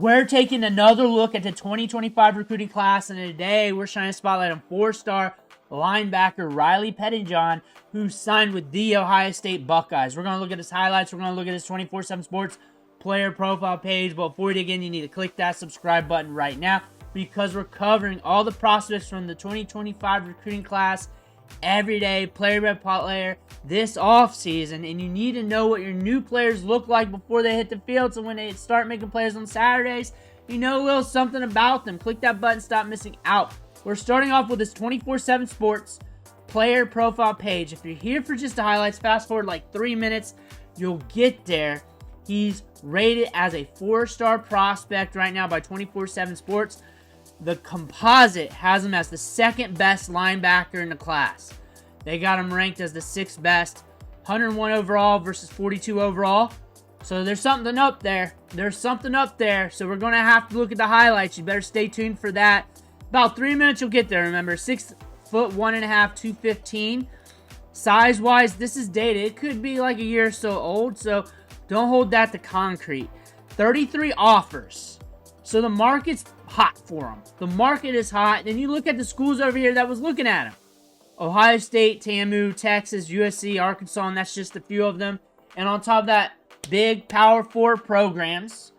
We're taking another look at the 2025 recruiting class, and today we're shining a spotlight on 4-star linebacker Riley Pettijohn, who signed with the Ohio State Buckeyes. We're going to look at his highlights. We're going to look at his 24/7 Sports player profile page. But before we dig in, you need to click that subscribe button right now, because we're covering all the prospects from the 2025 recruiting class every day, player by player, this offseason. And you need to know what your new players look like before they hit the field, so when they start making plays on Saturdays, you know a little something about them. Click that button, stop missing out. We're starting off with this 24/7 Sports player profile page. If you're here for just the highlights, fast forward like 3 minutes, you'll get there. He's rated as a 4-star prospect right now by 24/7 Sports. The composite has him as the second best linebacker in the class. They got him ranked as the 6th best, 101 overall versus 42 overall. So there's something up there. So we're going to have to look at the highlights. You better stay tuned for that. About 3 minutes, you'll get there. Remember, 6'1.5", 215. Size-wise, this is dated. It could be like a year or so old, so don't hold that to concrete. 33 offers. So the market's hot for him. The market is hot. Then you look at the schools over here that was looking at him. Ohio State, TAMU, Texas, USC, Arkansas, and that's just a few of them. And on top of that, big Power 4 programs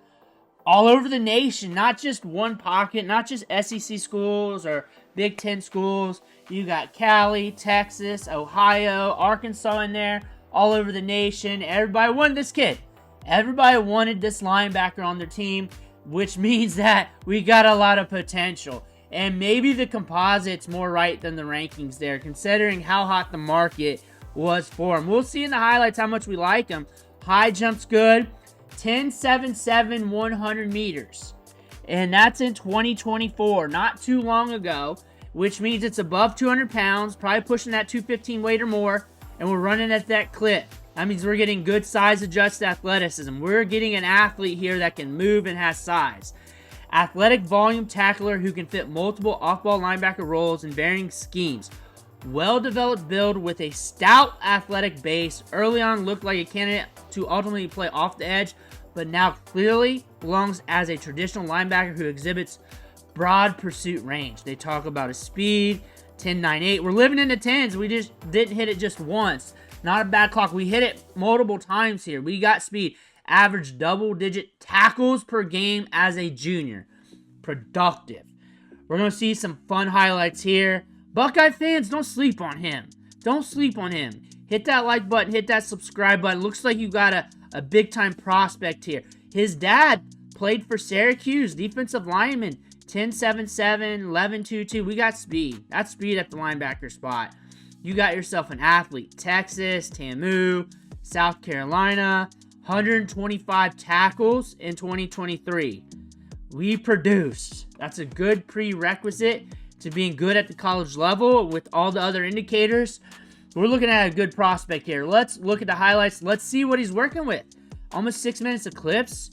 all over the nation. Not just one pocket, not just SEC schools or Big Ten schools. You got Cali, Texas, Ohio, Arkansas in there, all over the nation. Everybody wanted this kid. Everybody wanted this linebacker on their team, which means that we got a lot of potential. And maybe the composite's more right than the rankings there, considering how hot the market was for him. We'll see in the highlights how much we like him. High jump's good. 10.77, 100 meters. And that's in 2024, not too long ago, which means it's above 200 pounds, probably pushing that 215 weight or more, and we're running at that clip. That means we're getting good size adjusted athleticism. We're getting an athlete here that can move and has size. Athletic volume tackler who can fit multiple off-ball linebacker roles in varying schemes. Well-developed build with a stout athletic base. Early on looked like a candidate to ultimately play off the edge, but now clearly belongs as a traditional linebacker who exhibits broad pursuit range. They talk about his speed, 10.98. We're living in the 10s. We just didn't hit it just once. Not a bad clock. We hit it multiple times here. We got speed. Average double-digit tackles per game as a junior. Productive. We're going to see some fun highlights here. Buckeye fans, don't sleep on him. Don't sleep on him. Hit that like button. Hit that subscribe button. Looks like you got a big-time prospect here. His dad played for Syracuse. Defensive lineman. 10.77, 11.22. We got speed. That's speed at the linebacker spot. You got yourself an athlete. Texas, TAMU, South Carolina. 125 tackles in 2023. We produced. That's a good prerequisite to being good at the college level with all the other indicators. We're looking at a good prospect here. Let's look at the highlights. Let's see what he's working with. Almost 6 minutes of clips.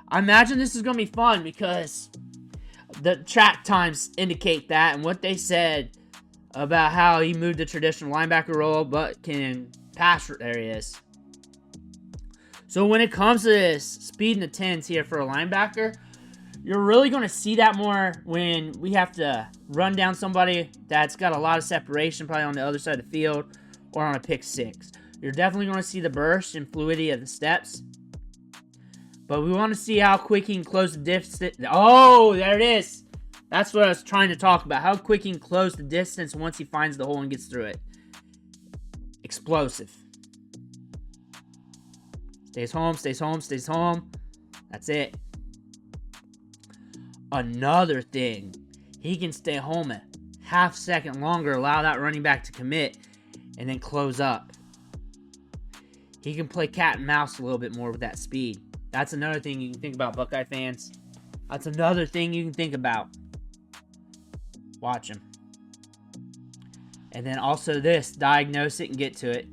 I imagine this is going to be fun because the track times indicate that, and what they said about how he moved the traditional linebacker role but can pass. There he is. So when it comes to this speed in the 10s here for a linebacker, you're really going to see that more when we have to run down somebody that's got a lot of separation, probably on the other side of the field, or on a pick six. You're definitely going to see the burst and fluidity of the steps. But we want to see how quick he can close the distance. Oh, there it is. That's what I was trying to talk about. How quick he can close the distance once he finds the hole and gets through it. Explosive. Stays home, stays home, stays home. That's it. Another thing. He can stay home a half second longer, allow that running back to commit, and then close up. He can play cat and mouse a little bit more with that speed. That's another thing you can think about, Buckeye fans. That's another thing you can think about. Watch him. And then also this, diagnose it and get to it.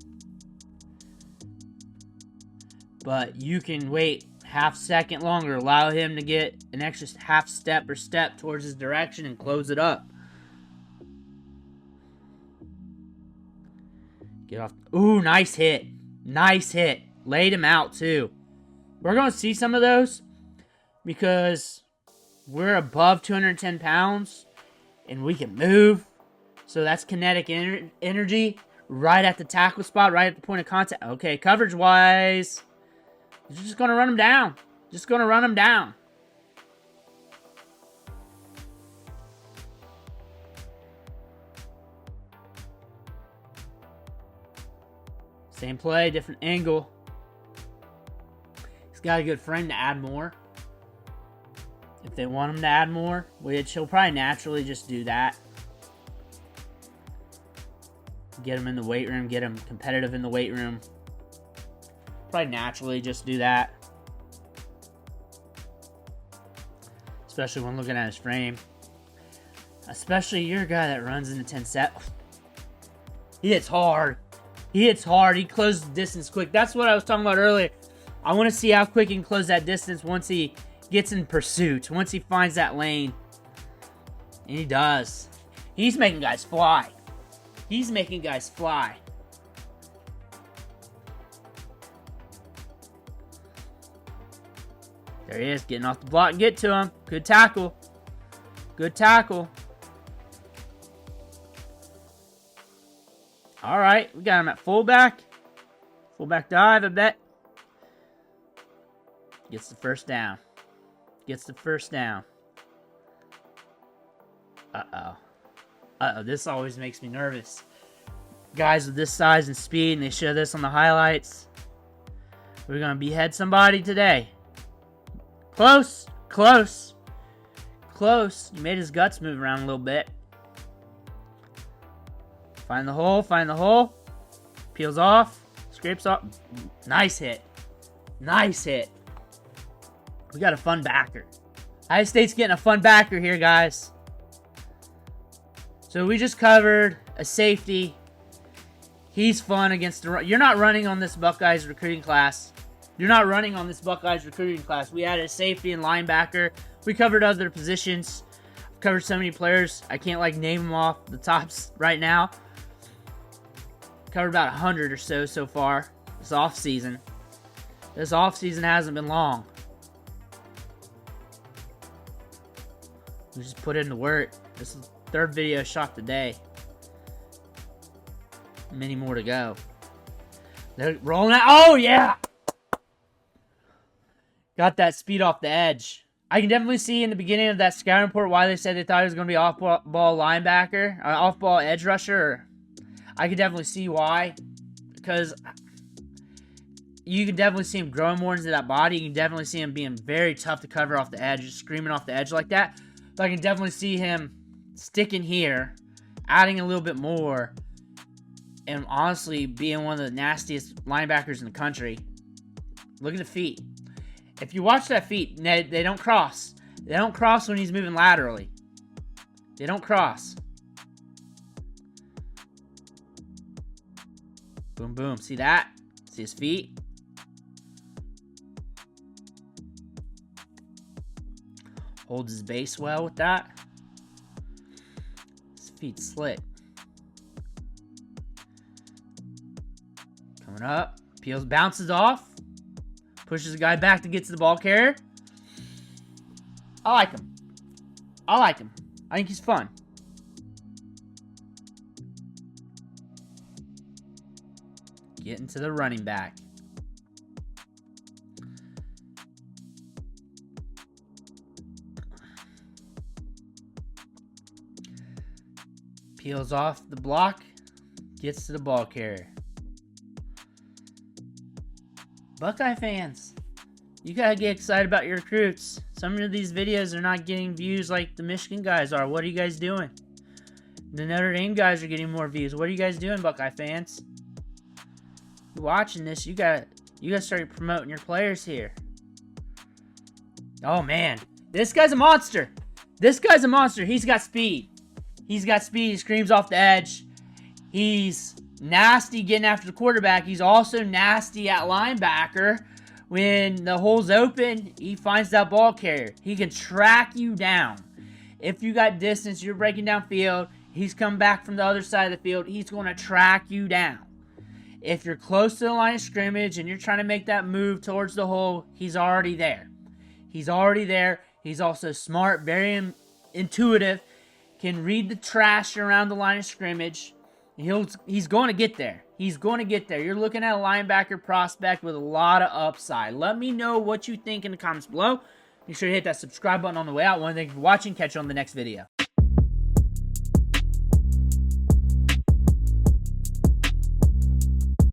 But you can wait half second longer, allow him to get an extra half step or step towards his direction and close it up. Get off. Ooh, nice hit. Nice hit. Laid him out too. We're going to see some of those. because we're above 210 pounds and we can move. So that's kinetic energy right at the tackle spot, right at the point of contact. Okay, coverage-wise, you're just going to run them down. Just going to run them down. Same play, different angle. He's got a good friend to add more. If they want him to add more, which he'll probably naturally just do that. Get him in the weight room, get him competitive in the weight room. Probably naturally just do that. Especially when looking at his frame. Especially you're a guy that runs into 10 set. He hits hard. He hits hard. He closes the distance quick. That's what I was talking about earlier. I want to see how quick he can close that distance once he gets in pursuit. Once he finds that lane. And he does. He's making guys fly. He's making guys fly. There he is, getting off the block and get to him. Good tackle. Good tackle. All right, we got him at fullback. Fullback dive, I bet. Gets the first down. Gets the first down. Uh-oh. Uh-oh, this always makes me nervous. Guys with this size and speed, and they show this on the highlights. We're going to behead somebody today. Close. Close. Close. He made his guts move around a little bit. Find the hole. Find the hole. Peels off. Scrapes off. Nice hit. Nice hit. We got a fun backer. Ohio State's getting a fun backer here, guys. So we just covered a safety. He's fun against the run. You're not running on this Buckeyes recruiting class. You're not running on this Buckeyes recruiting class. We added a safety and linebacker. We covered other positions. I've covered so many players. I can't name them off the tops right now. Covered about 100 or so far this offseason. This offseason hasn't been long. We just put in the work. This is the third video shot today. Many more to go. They're rolling out. Oh, yeah! Got that speed off the edge. I can definitely see in the beginning of that scouting report why they said they thought he was going to be off-ball linebacker, off-ball edge rusher. I can definitely see why. Because you can definitely see him growing more into that body. You can definitely see him being very tough to cover off the edge, just screaming off the edge like that. But I can definitely see him sticking here, adding a little bit more, and honestly being one of the nastiest linebackers in the country. Look at the feet. If you watch that feet, they don't cross. They don't cross when he's moving laterally. They don't cross. Boom, boom. See that? See his feet? Holds his base well with that. His feet slick. Coming up. Peels, bounces off. Pushes the guy back to get to the ball carrier. I like him. I like him. I think he's fun. Getting to the running back. Peels off the block. Gets to the ball carrier. Buckeye fans, you gotta get excited about your recruits. Some of these videos are not getting views like the Michigan guys are. What are you guys doing? The Notre Dame guys are getting more views. What are you guys doing, Buckeye fans? You're watching this, you gotta start promoting your players here. Oh man, this guy's a monster. This guy's a monster. He's got speed. He's got speed. He screams off the edge. He's nasty getting after the quarterback. He's also nasty at linebacker. When the hole's open, he finds that ball carrier. He can track you down. If you got distance, you're breaking down field, he's coming back from the other side of the field, he's going to track you down. If you're close to the line of scrimmage and you're trying to make that move towards the hole, he's already there. He's already there. He's also smart, very intuitive, can read the trash around the line of scrimmage. He's going to get there. He's going to get there. You're looking at a linebacker prospect with a lot of upside. Let me know what you think in the comments below. Make sure to hit that subscribe button on the way out. I want to thank you for watching. Catch you on the next video.